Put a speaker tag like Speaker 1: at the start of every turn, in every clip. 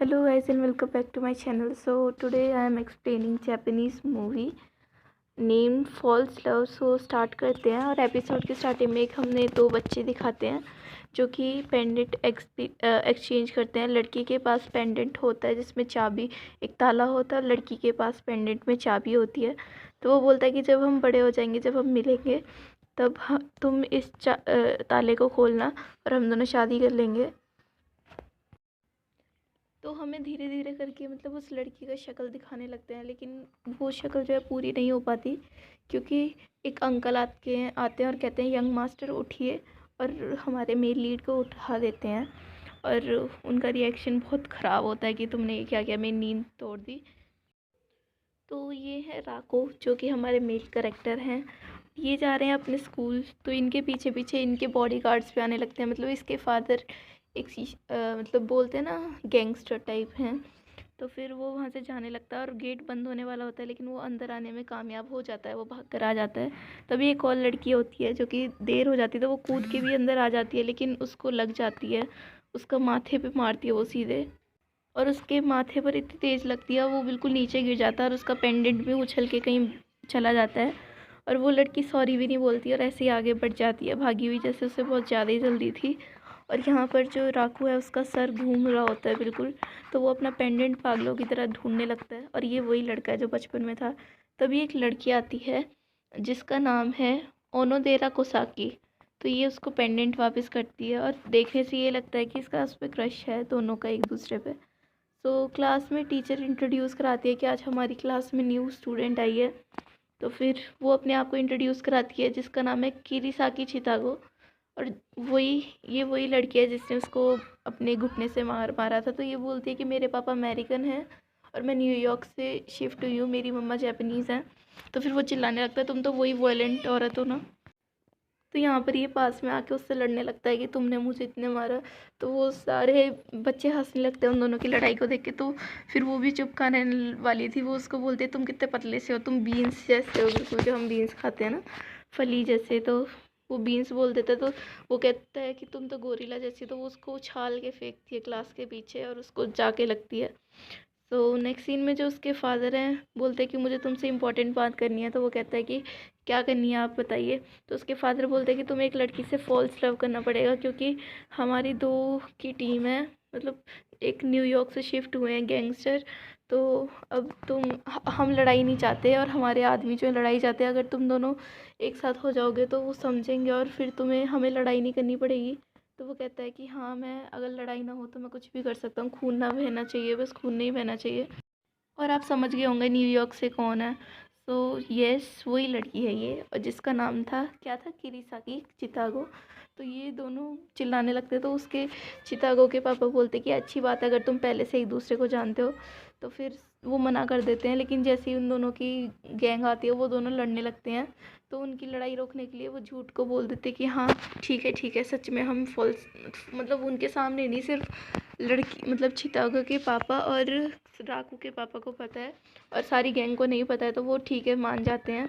Speaker 1: Hello guys and welcome back to my channel. So today I am explaining Japanese movie named False Love. So start करते हैं। और episode के starting में एक हमने दो बच्चे दिखाते हैं जो कि पेंडेंट एक्सचेंज करते हैं। लड़की के पास पेंडेंट होता है जिसमें चाबी एक ताला होता है और लड़की के पास पेंडेंट में चाबी होती है। तो वो बोलता है कि जब हम बड़े हो जाएंगे, जब हम मिलेंगे, तब तुम इस ताले को खोलना और हम दोनों शादी कर लेंगे। तो हमें धीरे धीरे करके मतलब उस लड़की का शक्ल दिखाने लगते हैं, लेकिन वो शक्ल जो है पूरी नहीं हो पाती क्योंकि एक अंकल आते हैं और कहते हैं यंग मास्टर उठिए, और हमारे मेल लीड को उठा देते हैं। और उनका रिएक्शन बहुत ख़राब होता है कि तुमने ये क्या किया, मेरी नींद तोड़ दी। तो ये है राको जो कि हमारे मेल करेक्टर हैं। ये जा रहे हैं अपने स्कूल, तो इनके पीछे पीछे इनके बॉडी गार्ड्स भी आने लगते हैं। मतलब इसके फादर एक मतलब बोलते हैं ना गैंगस्टर टाइप हैं। तो फिर वो वहाँ से जाने लगता है और गेट बंद होने वाला होता है, लेकिन वो अंदर आने में कामयाब हो जाता है, वो भाग कर आ जाता है। तभी एक और लड़की होती है जो कि देर हो जाती है, तो वो कूद के भी अंदर आ जाती है, लेकिन उसको लग जाती है, उसका माथे पे मारती है वो सीधे, और उसके माथे पर इतनी तेज़ लगती है वो बिल्कुल नीचे गिर जाता है और उसका पेंडेंट भी उछल के कहीं चला जाता है। और वो लड़की सॉरी भी नहीं बोलती और ऐसे ही आगे बढ़ जाती है भागी हुई, जैसे उसे बहुत ज़्यादा ही जल्दी थी। और यहाँ पर जो राकू है उसका सर घूम रहा होता है बिल्कुल, तो वो अपना पेंडेंट पागलों की तरह ढूंढने लगता है, और ये वही लड़का है जो बचपन में था। तभी एक लड़की आती है जिसका नाम है ओनोदेरा कोसाकी। तो ये उसको पेंडेंट वापस करती है और देखने से ये लगता है कि इसका उस पर क्रश है दोनों का एक दूसरे पे। तो क्लास में टीचर इंट्रोड्यूस कराती है कि आज हमारी क्लास में न्यू स्टूडेंट आई है। तो फिर वो अपने आप को इंट्रोड्यूस कराती है जिसका नाम है किरीसाकी चितागो। और वही लड़की है जिसने उसको अपने घुटने से मारा था। तो ये बोलती है कि मेरे पापा अमेरिकन हैं और मैं न्यूयॉर्क से शिफ्ट हुई हूँ, मेरी मम्मा जापानीज़ हैं। तो फिर वो चिल्लाने लगता है तुम तो वही वायलेंट औरत हो ना। तो यहाँ पर ये पास में आके उससे लड़ने लगता है कि तुमने मुझे इतने मारा। तो वो सारे बच्चे हंसने लगते हैं उन दोनों की लड़ाई को देख के। तो फिर वो भी चुप खाने वाली थी, वो उसको बोलते तुम कितने पतले से हो, तुम बीन्स जैसे हो बिल्कुल, जो हम बीन्स खाते हैं ना, फली जैसे। तो वो बीन्स बोल देता है। तो वो कहता है कि तुम तो गोरिल्ला जैसी। तो वो उसको उछाल के फेंकती है क्लास के पीछे और उसको जाके लगती है। तो नेक्स्ट सीन में जो उसके फादर हैं बोलते हैं कि मुझे तुमसे इम्पोर्टेंट बात करनी है। तो वो कहता है कि क्या करनी है आप बताइए। तो उसके फादर बोलते हैं कि तुम्हें एक लड़की से फॉल्स लव करना पड़ेगा क्योंकि हमारी दो की टीम है, मतलब एक न्यूयॉर्क से शिफ्ट हुए हैं गैंगस्टर। तो अब हम लड़ाई नहीं चाहते और हमारे आदमी जो लड़ाई चाहते हैं, अगर तुम दोनों एक साथ हो जाओगे तो वो समझेंगे और फिर तुम्हें हमें लड़ाई नहीं करनी पड़ेगी। तो वो कहता है कि हाँ, मैं अगर लड़ाई ना हो तो मैं कुछ भी कर सकता हूँ, खून ना बहना चाहिए, बस खून नहीं बहना चाहिए। और आप समझ गए होंगे न्यूयॉर्क से कौन है। तो यस, वही लड़की है ये, और जिसका नाम था क्या था, किरीसाकी चितागो। तो ये दोनों चिल्लाने लगते, तो उसके चितागो के पापा बोलते कि अच्छी बात है अगर तुम पहले से एक दूसरे को जानते हो। तो फिर वो मना कर देते हैं, लेकिन जैसे ही उन दोनों की गैंग आती है वो दोनों लड़ने लगते हैं। तो उनकी लड़ाई रोकने के लिए वो झूठ को बोल देते कि हाँ ठीक है, सच में हम फॉल्स, मतलब उनके सामने नहीं, सिर्फ लड़की मतलब चितागो के पापा और राकू के पापा को पता है और सारी गैंग को नहीं पता है। तो वो ठीक है, मान जाते हैं।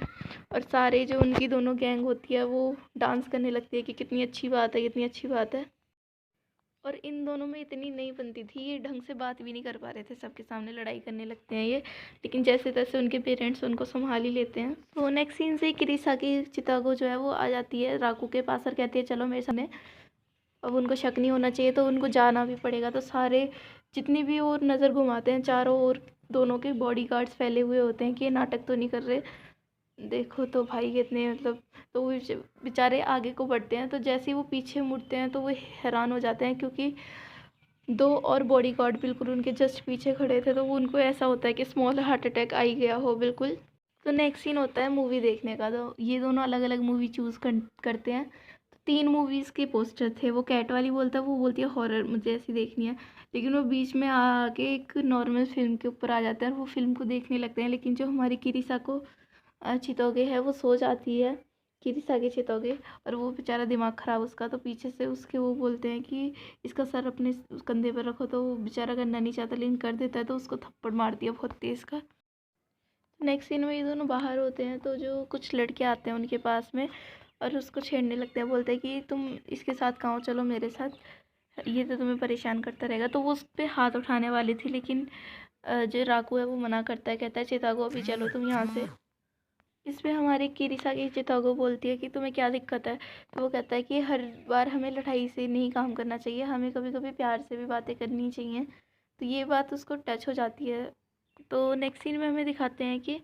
Speaker 1: और सारे जो उनकी दोनों गैंग होती है वो डांस करने लगती है कि कितनी अच्छी बात है, कितनी अच्छी बात है। और इन दोनों में इतनी नहीं बनती थी, ये ढंग से बात भी नहीं कर पा रहे थे, सबके सामने लड़ाई करने लगते हैं ये। लेकिन जैसे तैसे उनके पेरेंट्स उनको संभाल ही लेते हैं। तो नेक्स्ट सीन से किरीसा की चितागो जो है वो आ जाती है राकू के पास और कहती है चलो मेरे सामने। अब उनको शक नहीं होना चाहिए तो उनको जाना भी पड़ेगा। तो सारे जितनी भी और नज़र घुमाते हैं चारों ओर, दोनों के बॉडी गार्ड्स फैले हुए होते हैं कि ये नाटक तो नहीं कर रहे, देखो तो भाई कितने मतलब। तो वो बेचारे आगे को बढ़ते हैं, तो जैसे ही वो पीछे मुड़ते हैं तो वो हैरान हो जाते हैं क्योंकि दो और बॉडी गार्ड बिल्कुल उनके जस्ट पीछे खड़े थे। तो वो उनको ऐसा होता है कि स्मॉल हार्ट अटैक आ ही गया हो बिल्कुल। तो नेक्स्ट सीन होता है मूवी देखने का। तो ये दोनों अलग अलग मूवी चूज़ करते हैं। तो तीन मूवीज़ के पोस्टर थे, वो कैट वाली बोलता है, वो बोलती है हॉरर मुझे ऐसी देखनी है। लेकिन वो बीच में आके एक नॉर्मल फिल्म के ऊपर आ जाता है और वो फिल्म को देखने लगते हैं। लेकिन जो हमारी किरीसा को चितोगे है वो सो जाती है, किरीसा चितोगे। और वो बेचारा दिमाग ख़राब उसका, तो पीछे से उसके वो बोलते हैं कि इसका सर अपने कंधे पर रखो। तो वो बेचारा करना नहीं चाहता लेकिन कर देता है, तो उसको थप्पड़ मार दिया बहुत तेज़ का। नेक्स्ट सीन में ये दोनों बाहर होते हैं, तो जो कुछ लड़के आते हैं उनके पास में और उसको छेड़ने लगते हैं, बोलते हैं कि तुम इसके साथ कहाँ हो, चलो मेरे साथ। ये तो तुम्हें परेशान करता रहेगा। तो वो उस पर हाथ उठाने वाली थी, लेकिन जो राकू है वो मना करता है, कहता है चितागो अभी चलो तुम यहाँ से। इस पे हमारी किरीसाकी चितागो बोलती है कि तुम्हें क्या दिक्कत है। तो वो कहता है कि हर बार हमें लड़ाई से नहीं काम करना चाहिए, हमें कभी कभी प्यार से भी बातें करनी चाहिए। तो ये बात उसको टच हो जाती है। तो नेक्स्ट सीन में हमें दिखाते हैं कि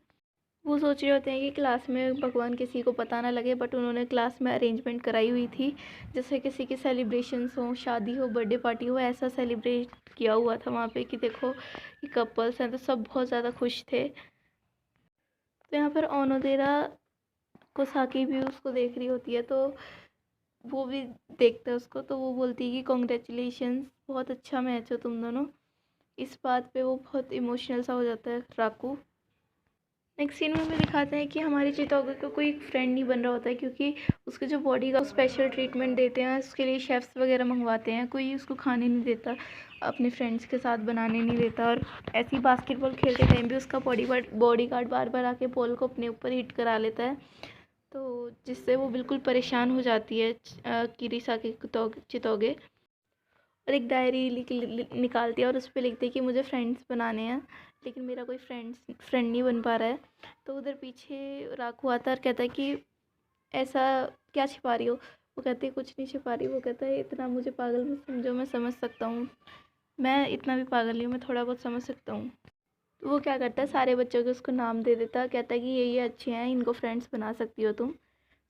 Speaker 1: वो सोच रहे होते हैं कि क्लास में भगवान किसी को पता ना लगे, बट उन्होंने क्लास में अरेंजमेंट कराई हुई थी, जैसे किसी की सेलिब्रेशंस हो, शादी हो, बर्थडे पार्टी हो, ऐसा सेलिब्रेट किया हुआ था वहाँ पे कि देखो ये कपल्स हैं। तो सब बहुत ज़्यादा खुश थे। तो यहाँ पर ओनोदेरा कोसाकी भी उसको देख रही होती है, तो वो भी देखता है उसको। तो वो बोलती है कि कॉन्ग्रेचुलेशंस, बहुत अच्छा मैच हो तुम दोनों। इस बात पे वो बहुत इमोशनल सा हो जाता है राकू। नेक्स्ट सीन में हमें दिखाते हैं कि हमारी चितौगे को कोई फ्रेंड नहीं बन रहा होता है, क्योंकि उसके जो बॉडी का स्पेशल ट्रीटमेंट देते हैं, उसके लिए शेफ्स वगैरह मंगवाते हैं, कोई उसको खाने नहीं देता, अपने फ्रेंड्स के साथ बनाने नहीं देता। और ऐसी बास्केटबॉल खेलते टाइम भी उसका बॉडी गार्ड बार बार आके बॉल को अपने ऊपर हिट करा लेता है, तो जिससे वो बिल्कुल परेशान हो जाती है किरीसाकी चितौगे। और एक डायरी निकालती है और उस पर लिखती है कि मुझे फ्रेंड्स बनाने हैं, लेकिन मेरा कोई फ्रेंड नहीं बन पा रहा है। तो उधर पीछे राकू आता है और कहता है कि ऐसा क्या छिपा रही हो। वो कहती है कुछ नहीं छिपा रही। वो कहता है इतना मुझे पागल मत समझो, मैं समझ सकता हूँ, मैं इतना भी पागल नहीं हूँ, मैं थोड़ा बहुत समझ सकता हूँ। तो वो क्या करता है, सारे बच्चों के उसको नाम दे देता है, कहता है कि ये अच्छे हैं, इनको फ्रेंड्स बना सकती हो तुम।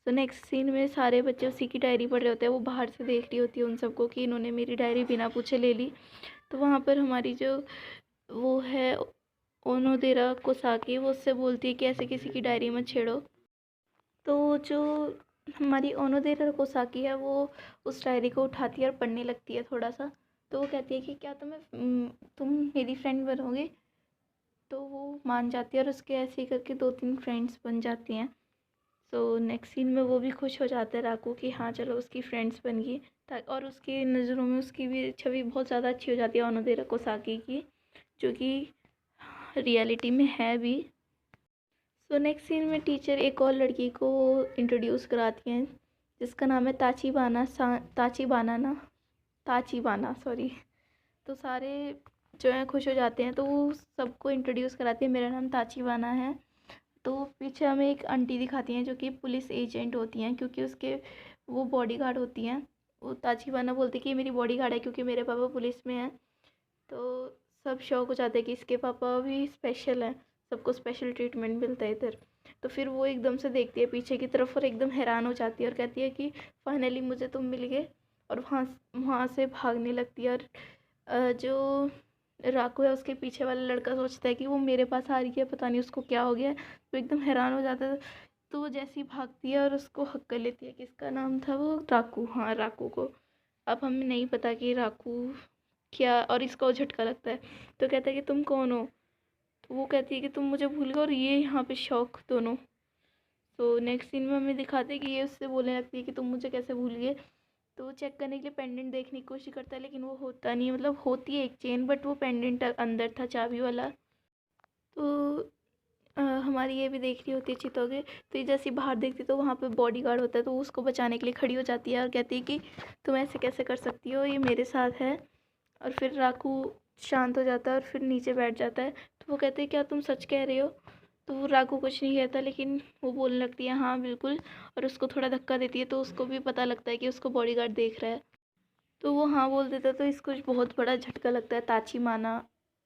Speaker 1: तो नेक्स्ट सीन में सारे बच्चे उसी की डायरी पढ़ रहे होते हैं। वो बाहर से देख रही होती है उन सबको कि इन्होंने मेरी डायरी बिना पूछे ले ली। तो वहाँ पर हमारी जो वो है ओनोदेरा कोसाकी, वो उससे बोलती है कि ऐसे किसी की डायरी मत छेड़ो। तो जो हमारी ओनोदेरा कोसाकी है वो उस डायरी को उठाती है और पढ़ने लगती है थोड़ा सा। तो वो कहती है कि क्या तुम मेरी फ्रेंड बनोगे। तो वो मान जाती है और उसके ऐसे ही करके 2-3 फ्रेंड्स बन जाती हैं। तो नेक्स्ट सीन में वो भी खुश हो जाता है राकू कि हाँ चलो उसकी फ्रेंड्स बन गई। और उसकी नज़रों में उसकी भी छवि बहुत ज़्यादा अच्छी हो जाती है ओनोदेरा कोसाकी की, जो कि रियलिटी में है भी। सो नेक्स्ट सीन में टीचर एक और लड़की को इंट्रोड्यूस कराती हैं, जिसका नाम है ताची बाना सॉरी। तो सारे जो है खुश हो जाते हैं, तो वो सबको इंट्रोड्यूस कराती है, मेरा नाम ताची बाना है। तो पीछे हमें एक आंटी दिखाती हैं जो कि पुलिस एजेंट होती हैं, क्योंकि उसके वो बॉडीगार्ड होती हैं। वो ताचिबाना बोलती है कि ये मेरी बॉडीगार्ड है क्योंकि मेरे पापा पुलिस में हैं। तो सब शौक हो जाते हैं कि इसके पापा भी स्पेशल हैं, सबको स्पेशल ट्रीटमेंट मिलता है इधर। तो फिर वो एकदम से देखती है पीछे की तरफ और एकदम हैरान हो जाती है और कहती है कि फाइनली मुझे तुम मिल गए। और वहाँ वहाँ से भागने लगती है। और जो राकू है उसके पीछे वाला लड़का सोचता है कि वो मेरे पास आ रही है, पता नहीं उसको क्या हो गया है। तो एकदम हैरान हो जाता है। तो वो जैसी भागती है और उसको हक कर लेती है। किसका नाम था वो, राकू, हाँ राकू को। अब हमें नहीं पता कि राकू क्या, और इसको झटका लगता है। तो कहता है कि तुम कौन हो। तो वो कहती है कि तुम मुझे भूल गए, और ये यहाँ पे शौक दोनों। तो नेक्स्ट सीन में हमें दिखाते हैं कि ये उससे बोलने लगती है कि तुम मुझे कैसे भूल गए। तो वो चेक करने के लिए पेंडेंट देखने की कोशिश करता है, लेकिन वो होता नहीं है, मतलब होती है एक चेन बट वो पेंडेंट अंदर था चाबी वाला। तो हमारी ये भी देख रही होती है चितौगे। तो ये जैसे बाहर देखती तो वहाँ पे बॉडीगार्ड होता है, तो वो उसको बचाने के लिए खड़ी हो जाती है और कहती है कि तुम ऐसे कैसे कर सकती हो, ये मेरे साथ है। और फिर राकू शांत हो जाता है और फिर नीचे बैठ जाता है। तो वो कहते हैं क्या तुम सच कह रहे हो। तो वो राकू कुछ नहीं कहता, लेकिन वो बोलने लगती है हाँ बिल्कुल। और उसको थोड़ा धक्का देती है, तो उसको भी पता लगता है कि उसको बॉडीगार्ड देख रहा है। तो वो हाँ बोल देता है, तो इसको बहुत बड़ा झटका लगता है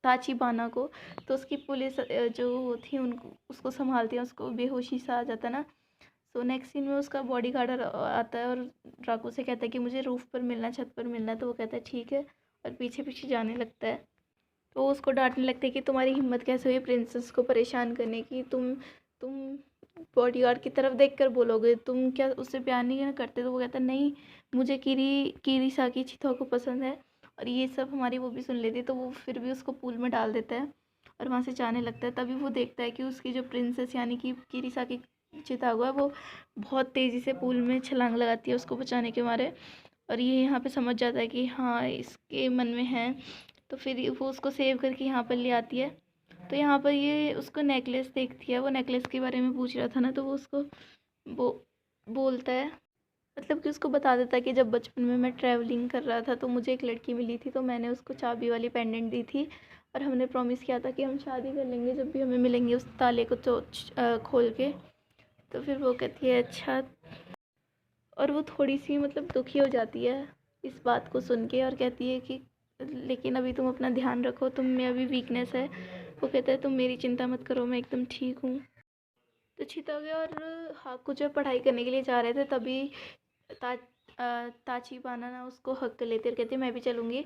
Speaker 1: ताची बाना को। तो उसकी पुलिस जो थी उनको उसको संभालती है, उसको बेहोशी सा आ जाता है ना। सो नेक्स्ट सीन में उसका बॉडीगार्ड आता है और राकू से कहता है कि मुझे रूफ पर मिलना है, छत पर मिलना है। तो वो कहता है ठीक है, और पीछे पीछे जाने लगता है। तो वो उसको डांटने लगते हैं कि तुम्हारी हिम्मत कैसे हुई प्रिंसेस को परेशान करने की, तुम बॉडीगार्ड की तरफ देखकर बोलोगे, तुम क्या उससे प्यार नहीं करते। तो वो कहता है नहीं, मुझे किरीसाकी चिथो को पसंद है। और ये सब हमारी वो भी सुन लेती है, तो वो फिर भी उसको पूल में डाल देता है और वहाँ से जाने लगता है। तभी वो देखता है कि उसकी जो प्रिंसेस यानी कि किरीसाकी चितागो है, वो बहुत तेज़ी से पूल में छलांग लगाती है उसको बचाने के मारे। और ये यहाँ पे समझ जाता है कि हाँ इसके मन में है। तो फिर वो उसको सेव करके यहाँ पर ले आती है। तो यहाँ पर ये उसको नेकलेस देखती है, वो नेकलेस के बारे में पूछ रहा था ना, तो वो उसको बोलता है मतलब कि उसको बता देता कि जब बचपन में मैं ट्रैवलिंग कर रहा था तो मुझे एक लड़की मिली थी, तो मैंने उसको चाबी वाली पेंडेंट दी थी और हमने प्रॉमिस किया था कि हम शादी कर लेंगे जब भी हमें मिलेंगे उस ताले को तो खोल के। तो फिर वो कहती है अच्छा, और वो थोड़ी सी मतलब दुखी हो जाती है इस बात को सुन के और कहती है कि लेकिन अभी तुम अपना ध्यान रखो, तुम में अभी वीकनेस है। वो कहता है तुम मेरी चिंता मत करो, मैं एकदम ठीक हूँ। तो चितौगे और हाकू जो पढ़ाई करने के लिए जा रहे थे तभी ता, ताचिबाना ना उसको हक कर लेती है और कहती है मैं भी चलूँगी।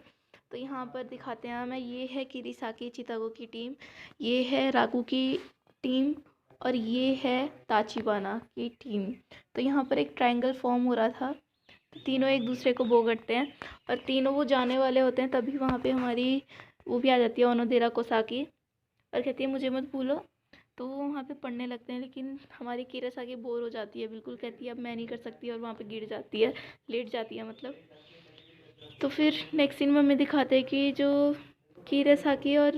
Speaker 1: तो यहाँ पर दिखाते हैं हमें, ये है किरीसाकी चितागो की टीम, ये है राकू की टीम और ये है ताचिबाना की टीम। तो यहाँ पर एक ट्रायंगल फॉर्म हो रहा था, तो तीनों एक दूसरे को बो करते हैं और तीनों वो जाने वाले होते हैं। तभी वहाँ पे हमारी वो भी आ जाती है ओनोदेरा कोसाकी और कहती है मुझे मत भूलो। तो वो वहाँ पे पढ़ने लगते हैं, लेकिन हमारी किरासाकी बोर हो जाती है बिल्कुल, कहती है अब मैं नहीं कर सकती और वहाँ पे गिर जाती है, लेट जाती है मतलब। तो फिर नेक्स्ट सीन में हमें दिखाते हैं कि जो किरासाकी और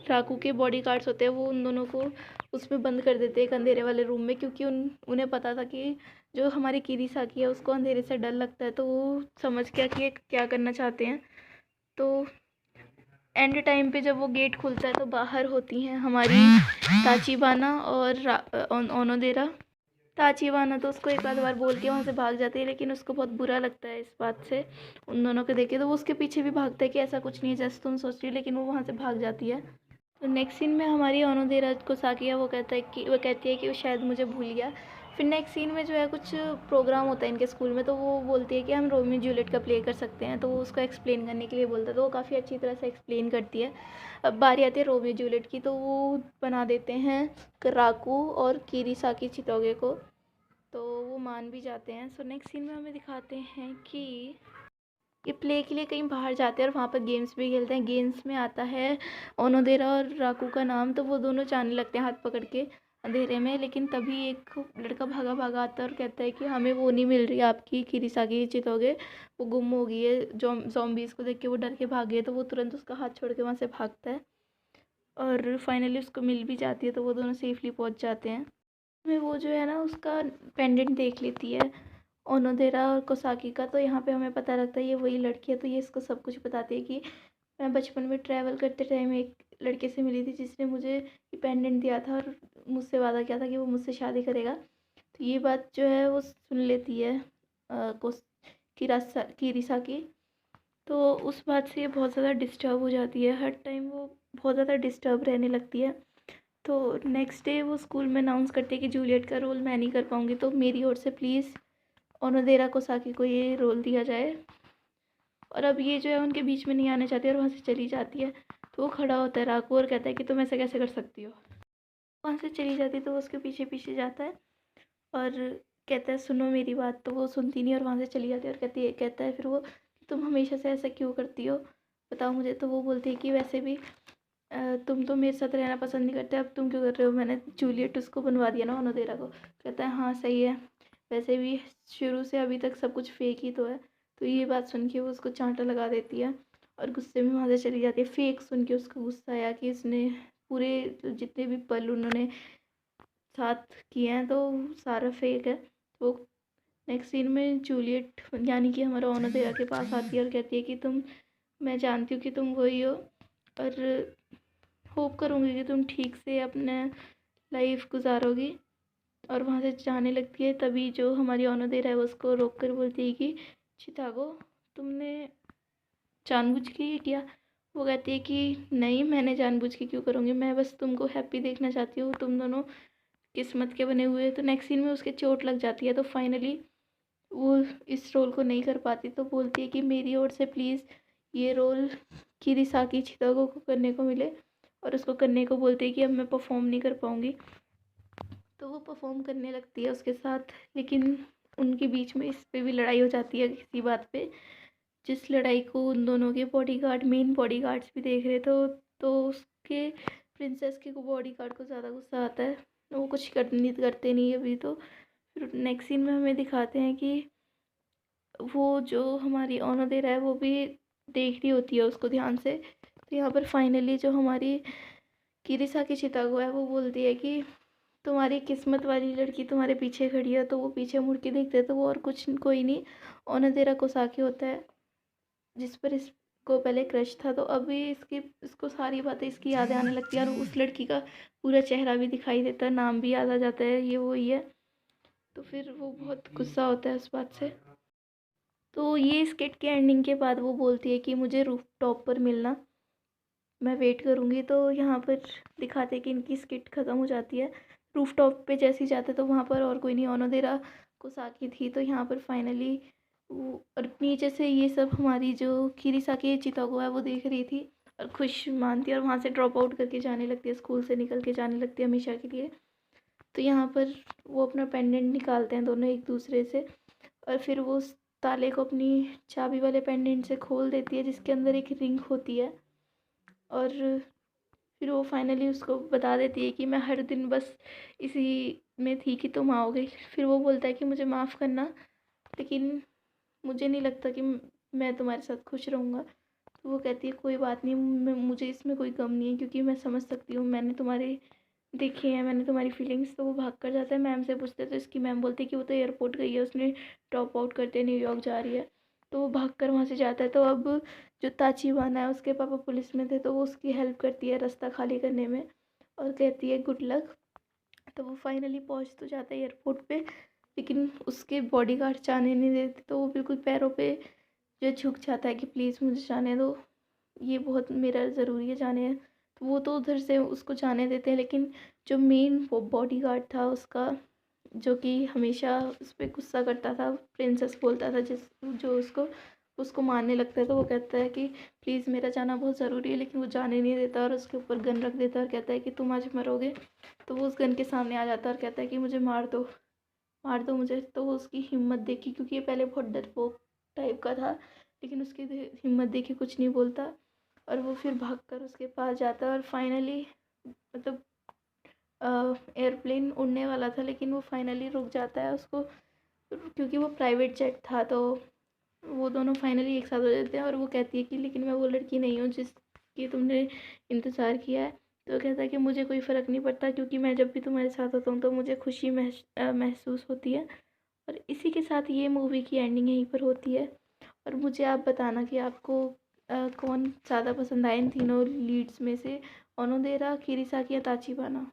Speaker 1: राकू के बॉडी गार्ड्स होते हैं वो उन दोनों को उसमें बंद कर देते हैं एक अंधेरे वाले रूम में, क्योंकि उन्हें पता था कि जो हमारी किरीसाकी है उसको अंधेरे से डर लगता है। तो वो समझ गया कि ये क्या करना चाहते हैं। तो एंड टाइम पे जब वो गेट खुलता है तो बाहर होती हैं हमारी ताचिबाना और ओनोदेरा। ताचिबाना तो उसको एक आध बार बोल के वहाँ से भाग जाती है, लेकिन उसको बहुत बुरा लगता है इस बात से उन दोनों को देखे। तो वो उसके पीछे भी भागता है कि ऐसा कुछ नहीं है जैसे तुम सोच रही हो, लेकिन वो वहाँ से भाग जाती है। तो नेक्स्ट सीन में हमारी ओनोदेरा को साकिया वो कहती है कि वो शायद मुझे भूल गया। फिर नेक्स्ट सीन में जो है कुछ प्रोग्राम होता है इनके स्कूल में, तो वो बोलती है कि हम रोमियो जूलियट का प्ले कर सकते हैं। तो वो उसको एक्सप्लेन करने के लिए बोलता है, तो वो काफ़ी अच्छी तरह से एक्सप्लेन करती है। अब बारी आती है रोमियो जूलियट की, तो वो बना देते हैं राकू और किरीसाकी चितोगे को, तो वो मान भी जाते हैं। सो नेक्स्ट सीन में हमें दिखाते हैं कि ये प्ले के लिए कहीं बाहर जाते हैं और वहाँ पर गेम्स भी खेलते हैं। गेम्स में आता है ओनोदेरा और राकू का नाम, तो वो दोनों जाने लगते हैं हाथ पकड़ के अंधेरे में। लेकिन तभी एक लड़का भागा भागा आता है और कहता है कि हमें वो नहीं मिल रही आपकी किरीसाकी चितोगे, वो गुम हो गई है। ज़ॉम्बीज़ को देख के वो डर के भागे, तो वो तुरंत उसका हाथ छोड़ के वहाँ से भागता है और फाइनली उसको मिल भी जाती है। तो वो दोनों सेफली पहुँच जाते हैं। में वो जो है ना उसका पेंडेंट देख लेती है ओनोदेरा और कोसाकी का, तो यहाँ पे हमें पता लगता है ये वही लड़की है। तो ये इसको सब कुछ बताती है कि मैं बचपन में ट्रैवल करते टाइम एक लड़के से मिली थी जिसने मुझे ये पेंडेंट दिया था और मुझसे वादा किया था कि वो मुझसे शादी करेगा। तो ये बात जो है वो सुन लेती है कोस किरीसाकी। तो उस बात से ये बहुत ज़्यादा डिस्टर्ब हो जाती है, हर टाइम वो बहुत ज़्यादा डिस्टर्ब रहने लगती है। तो नेक्स्ट डे वो स्कूल में अनाउंस करते हैं कि जूलियट का रोल मैं नहीं कर पाऊँगी, तो मेरी ओर से प्लीज़ ओनोदेरा कोसाकी को ये रोल दिया जाए। और अब ये जो है उनके बीच में नहीं आना चाहती और वहाँ से चली जाती है। तो वो खड़ा होता है राकू और कहता है कि तुम ऐसे कैसे कर सकती हो। वहाँ से चली जाती है तो वो उसके पीछे पीछे जाता है और कहता है सुनो मेरी बात। तो वो सुनती नहीं और वहाँ से चली जाती है और कहता है फिर वो कि तुम हमेशा से ऐसा क्यों करती हो, बताओ मुझे। तो वो बोलती है कि वैसे भी तुम तो मेरे साथ रहना पसंद नहीं करते, अब तुम क्यों कर रहे हो, मैंने जूलियट उसको बनवा दिया ना ओनोदेरा को। कहता है हाँ सही है, वैसे भी शुरू से अभी तक सब कुछ फेक ही तो है। तो ये बात सुन के वो उसको चांटा लगा देती है और गुस्से में वहाँ से चली जाती है। फेक सुन के उसको गुस्सा आया कि इसने पूरे जितने भी पल उन्होंने साथ किए हैं तो सारा फेक है। तो नेक्स्ट सीन में जूलियट यानी कि हमारा ओनोदेरा के पास आती है और कहती है कि मैं जानती हूँ कि तुम वही हो और होप करूँगी कि तुम ठीक से अपना लाइफ गुजारोगी। और वहाँ से जाने लगती है। तभी जो हमारी ओनोदेरा है वो उसको रोक कर बोलती है कि चितागो तुमने जानबूझ के ये किया। वो कहती है कि नहीं, मैंने जानबूझ के क्यों करूँगी, मैं बस तुमको हैप्पी देखना चाहती हूँ, तुम दोनों किस्मत के बने हुए। तो नेक्स्ट सीन में उसके चोट लग जाती है, तो फाइनली वो इस रोल को नहीं कर पाती। तो बोलती है कि मेरी ओर से प्लीज़ ये रोल किरीसाकी चितागो को करने को मिले, और उसको करने को बोलती है कि अब मैं परफॉर्म नहीं कर पाऊँगी। तो वो परफॉर्म करने लगती है उसके साथ, लेकिन उनके बीच में इस पे भी लड़ाई हो जाती है किसी बात पे, जिस लड़ाई को उन दोनों के बॉडीगार्ड मेन बॉडीगार्ड्स भी देख रहे थे। तो उसके प्रिंसेस के बॉडीगार्ड को ज़्यादा गुस्सा आता है, वो कुछ करते नहीं अभी। तो फिर नेक्स्ट सीन में हमें दिखाते हैं कि वो जो हमारी ओनोदेरा है वो भी देख रही होती है उसको ध्यान से। तो यहाँ पर फाइनली जो हमारी किरीसाकी चितागो है वो बोलती है कि तुम्हारी किस्मत वाली लड़की तुम्हारे पीछे खड़ी है, तो वो पीछे मुड़ के देखते हैं तो वो और कुछ कोई नहीं, ओनोदेरा कोसाकी होता है, जिस पर इसको पहले क्रश था। तो अभी इसको सारी बातें इसकी यादें आने लगती है और उस लड़की का पूरा चेहरा भी दिखाई देता है, नाम भी याद आ जाता है, ये वही है। तो फिर वो बहुत गुस्सा होता है उस बात से। तो ये स्किट के एंडिंग के बाद वो बोलती है कि मुझे रूफ टॉप पर मिलना, मैं वेट करूँगी। तो यहाँ पर दिखाते हैं कि इनकी स्किट ख़त्म हो जाती है। रूफ टॉप पे जैसे ही जाते तो वहाँ पर और कोई नहीं, ओनोदेरा कोसाकी थी। तो यहाँ पर फाइनली वो और नीचे से ये सब हमारी जो किरीसाकी चितागो है वो देख रही थी और खुश मानती है और वहाँ से ड्रॉप आउट करके जाने लगती है, स्कूल से निकल के जाने लगती है हमेशा के लिए। तो यहाँ पर वो अपना पेंडेंट निकालते हैं दोनों एक दूसरे से, और फिर वो उस ताले को अपनी चाबी वाले पेंडेंट से खोल देती है जिसके अंदर एक रिंग होती है। और फिर वो फाइनली उसको बता देती है कि मैं हर दिन बस इसी में थी कि तुम आओगे। फिर वो बोलता है कि मुझे माफ़ करना, लेकिन मुझे नहीं लगता कि मैं तुम्हारे साथ खुश रहूँगा। तो वो कहती है कोई बात नहीं, मुझे इसमें कोई गम नहीं है, क्योंकि मैं समझ सकती हूँ, मैंने तुम्हारे देखी है, मैंने तुम्हारी फीलिंग्स। तो वो भाग कर जाता है, मैम से पूछते हैं तो इसकी मैम बोलती है कि वो तो एयरपोर्ट गई है, उसने ड्रॉप आउट करते न्यूयॉर्क जा रही है। तो वो भाग कर वहाँ से जाता है। तो अब जो ताचिबाना है उसके पापा पुलिस में थे, तो वो उसकी हेल्प करती है रास्ता खाली करने में और कहती है गुड लक। तो वो फाइनली पहुँच तो जाता है एयरपोर्ट पे, लेकिन उसके बॉडीगार्ड जाने नहीं देते। तो वो बिल्कुल पैरों पे जो झुक जाता है कि प्लीज़ मुझे जाने दो, ये बहुत मेरा ज़रूरी है जाने। तो वो तो उधर से उसको जाने देते हैं, लेकिन जो मेन वो बॉडीगार्ड था उसका, जो कि हमेशा उस पर गुस्सा करता था, प्रिंसेस बोलता था, जिस जो उसको उसको मारने लगता है। तो वो कहता है कि प्लीज़ मेरा जाना बहुत ज़रूरी है, लेकिन वो जाने नहीं देता और उसके ऊपर गन रख देता है और कहता है कि तुम आज मरोगे। तो वो उस गन के सामने आ जाता है और कहता है कि मुझे मार दो मुझे। तो वो उसकी हिम्मत देखी, क्योंकि ये पहले बहुत डरपोक टाइप का था, लेकिन उसकी हिम्मत देखी कुछ नहीं बोलता। और वो फिर भागकर उसके पास जाता है और फाइनली मतलब एयरप्लेन उड़ने वाला था, लेकिन वो फाइनली रुक जाता है उसको, क्योंकि वो प्राइवेट जेट था। तो वो दोनों फाइनली एक साथ हो जाते हैं और वो कहती है कि लेकिन मैं वो लड़की नहीं हूँ जिसकी तुमने इंतज़ार किया है। तो कहता है कि मुझे कोई फ़र्क नहीं पड़ता, क्योंकि मैं जब भी तुम्हारे साथ होता हूँ तो मुझे खुशी महसूस होती है। और इसी के साथ ये मूवी की एंडिंग यहीं पर होती है। और मुझे आप बताना कि आपको कौन ज़्यादा पसंद आए इन तीनों लीड्स में से, ओनोडेरा, किरीसाकी या ताचिबाना।